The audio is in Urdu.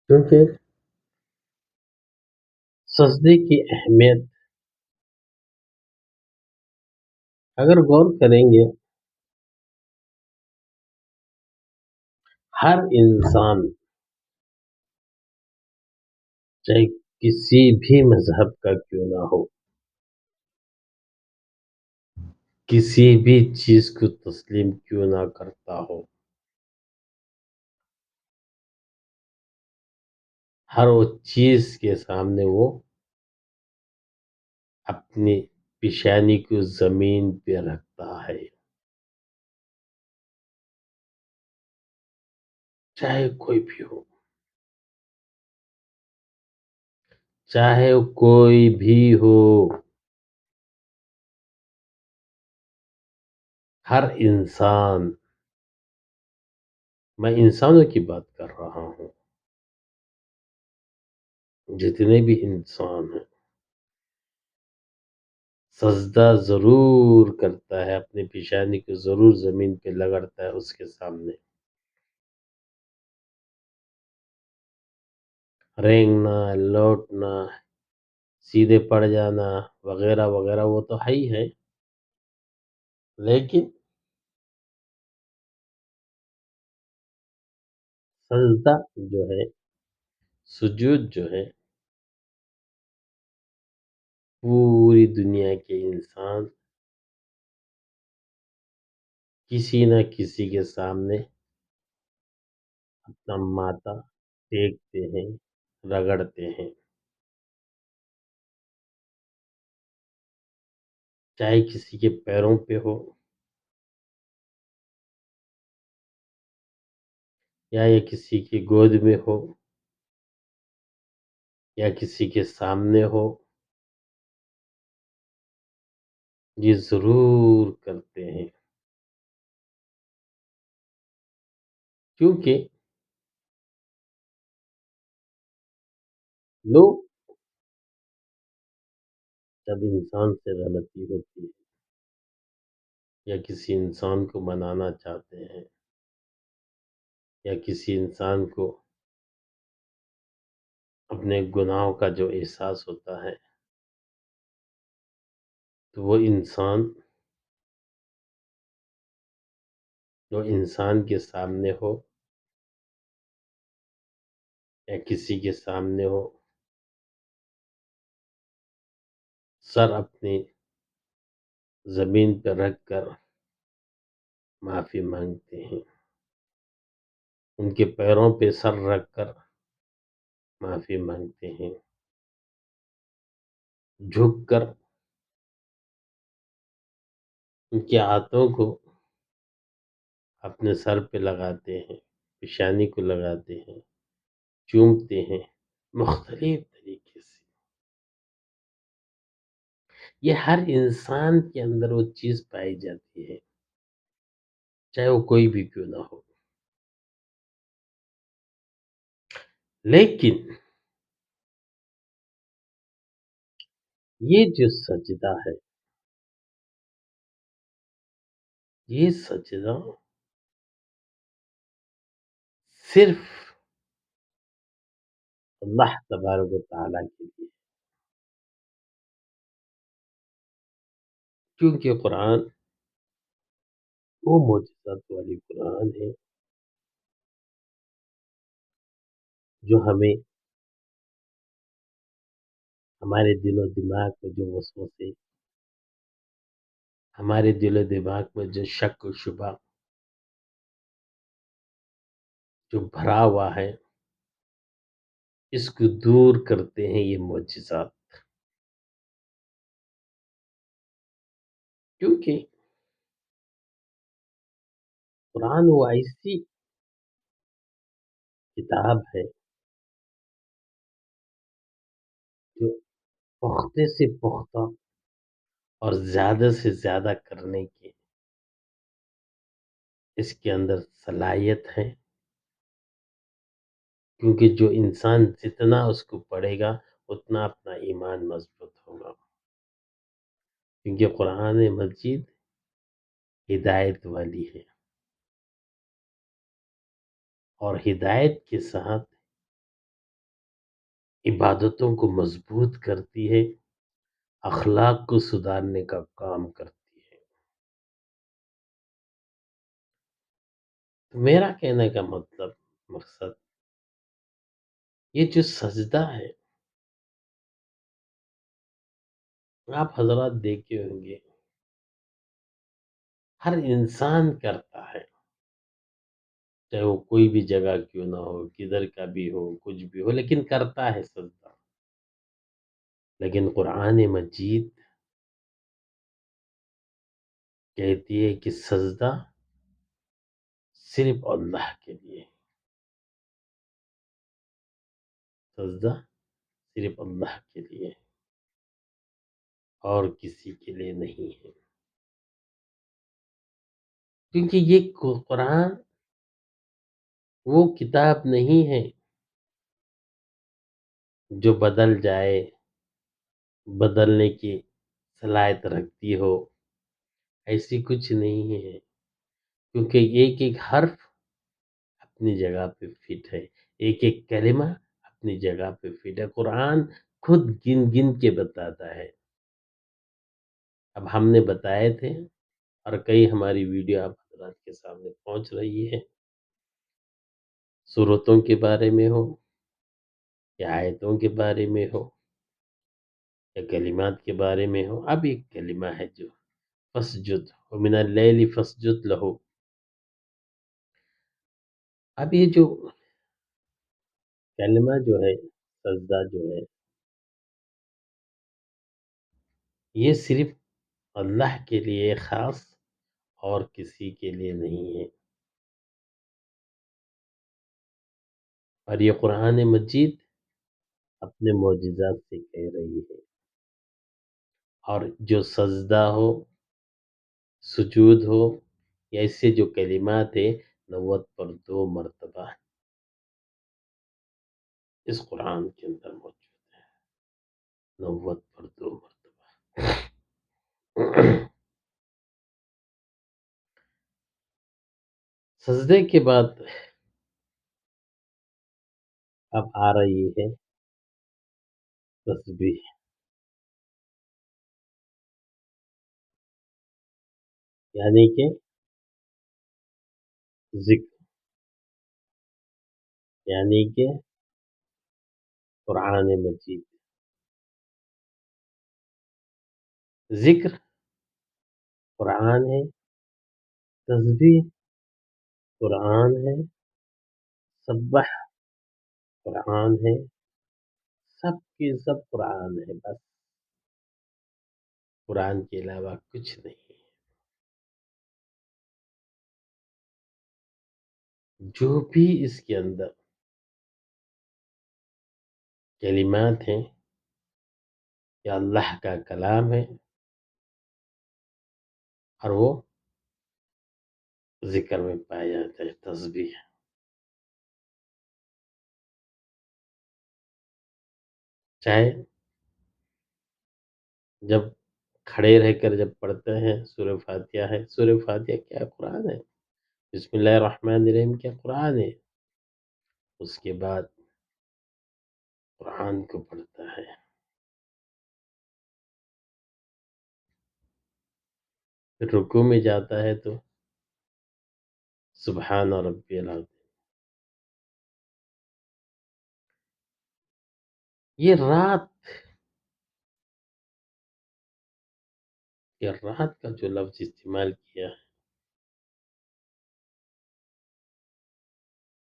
کیونکہ سجدے کی اہمیت اگر غور کریں گے، ہر انسان چاہے کسی بھی مذہب کا کیوں نہ ہو، کسی بھی چیز کو تسلیم کیوں نہ کرتا ہو، ہر وہ چیز کے سامنے وہ اپنی پیشانی کو زمین پہ رکھتا ہے، چاہے کوئی بھی ہو، چاہے کوئی بھی ہو، ہر انسان، میں انسانوں کی بات کر رہا ہوں، جتنے بھی انسان ہیں سجدہ ضرور کرتا ہے، اپنی پیشانی کو ضرور زمین پہ رگڑتا ہے اس کے سامنے، رینگنا، لوٹنا، سیدھے پڑ جانا وغیرہ وغیرہ وہ تو ہے ہی ہے، لیکن سجدہ جو ہے، سجود جو ہے، پوری دنیا کے انسان کسی نہ کسی کے سامنے اپنا ماتھا ٹیکتے ہیں، رگڑتے ہیں، چاہے کسی کے پیروں پہ ہو یا یہ کسی کی گود میں ہو یا کسی کے سامنے ہو، یہ ضرور کرتے ہیں، کیونکہ لوگ جب انسان سے غلطی ہوتی ہے یا کسی انسان کو منانا چاہتے ہیں یا کسی انسان کو اپنے گناہوں کا جو احساس ہوتا ہے، تو وہ انسان جو انسان کے سامنے ہو یا کسی کے سامنے ہو، سر اپنی زمین پہ رکھ کر معافی مانگتے ہیں، ان کے پیروں پہ سر رکھ کر معافی مانگتے ہیں، جھک کر ان کے ہاتھوں کو اپنے سر پہ لگاتے ہیں، پیشانی کو لگاتے ہیں، چومتے ہیں، مختلف طریقے سے، یہ ہر انسان کے اندر وہ چیز پائی جاتی ہے، چاہے وہ کوئی بھی کیوں نہ ہو، لیکن یہ جو سجدہ ہے، یہ سجدہ صرف اللہ تبارک و تعالیٰ کے لیے، کیونکہ قرآن وہ معجزات والی قرآن ہے جو ہمیں ہمارے دل و دماغ میں جو وسوسے، ہمارے دل و دماغ میں جو شک و شبہ جو بھرا ہوا ہے، اس کو دور کرتے ہیں یہ معجزات، کیونکہ قرآن وہ ایسی کتاب ہے جو پختہ سے پختہ اور زیادہ سے زیادہ کرنے کی اس کے اندر صلاحیت ہے، کیونکہ جو انسان جتنا اس کو پڑھے گا اتنا اپنا ایمان مضبوط ہوگا، کیونکہ قرآن مجید ہدایت والی ہے، اور ہدایت کے ساتھ عبادتوں کو مضبوط کرتی ہے، اخلاق کو سدھارنے کا کام کرتی ہے۔ تو میرا کہنے کا مطلب، مقصد، یہ جو سجدہ ہے، آپ حضرات دیکھے ہوں گے، ہر انسان کرتا ہے، چاہے وہ کوئی بھی جگہ کیوں نہ ہو، کدھر کا بھی ہو، کچھ بھی ہو، لیکن کرتا ہے سجدہ۔ لیکن قرآن مجید کہتی ہے کہ سجدہ صرف اللہ کے لیے، سجدہ صرف اللہ کے لیے اور کسی کے لیے نہیں ہے، کیونکہ یہ قرآن وہ کتاب نہیں ہے جو بدل جائے، بدلنے کی صلاحیت رکھتی ہو، ایسی کچھ نہیں ہے، کیونکہ ایک ایک حرف اپنی جگہ پہ فٹ ہے، ایک ایک کلمہ اپنی جگہ پہ فٹ ہے۔ قرآن خود گن گن کے بتاتا ہے۔ اب ہم نے بتائے تھے، اور کئی ہماری ویڈیو آپ حضرات کے سامنے پہنچ رہی ہے، صورتوں کے بارے میں ہو یا آیتوں کے بارے میں ہو یا کلمات کے بارے میں ہو۔ اب ایک کلمہ ہے جو فسجد ومن اللیل فسجد لہو، اب یہ جو کلمہ جو ہے، سجدہ جو ہے، یہ صرف اللہ کے لیے خاص اور کسی کے لیے نہیں ہے، اور یہ قرآن مجید اپنے معجزات سے کہہ رہی ہے، اور جو سجدہ ہو، سجود ہو، یا اس سے جو کلمات ہے، 92 مرتبہ اس قرآن کے اندر موجود ہے، 92 مرتبہ۔ سجدے کے بعد اب آ رہی ہے تسبیح، یعنی کہ ذکر، یعنی کہ قرآن مجید، ذکر قرآن ہے، تسبیح قرآن ہے، سبح قرآن ہے، سب کے سب قرآن ہے، بس قرآن کے علاوہ کچھ نہیں ہے۔ جو بھی اس کے اندر کلمات ہیں، یا اللہ کا کلام ہے، اور وہ ذکر میں پایا جاتا ہے، تسبیح۔ چاہے جب کھڑے رہ کر جب پڑھتے ہیں، سورہ فاتحہ ہے، سورہ فاتحہ کیا قرآن ہے؟ بسم اللہ الرحمن الرحیم کیا قرآن ہے؟ اس کے بعد قرآن کو پڑھتا ہے، پھر رکوع میں جاتا ہے تو سبحان ربی العظیم۔ یہ رات کا جو لفظ استعمال کیا ہے،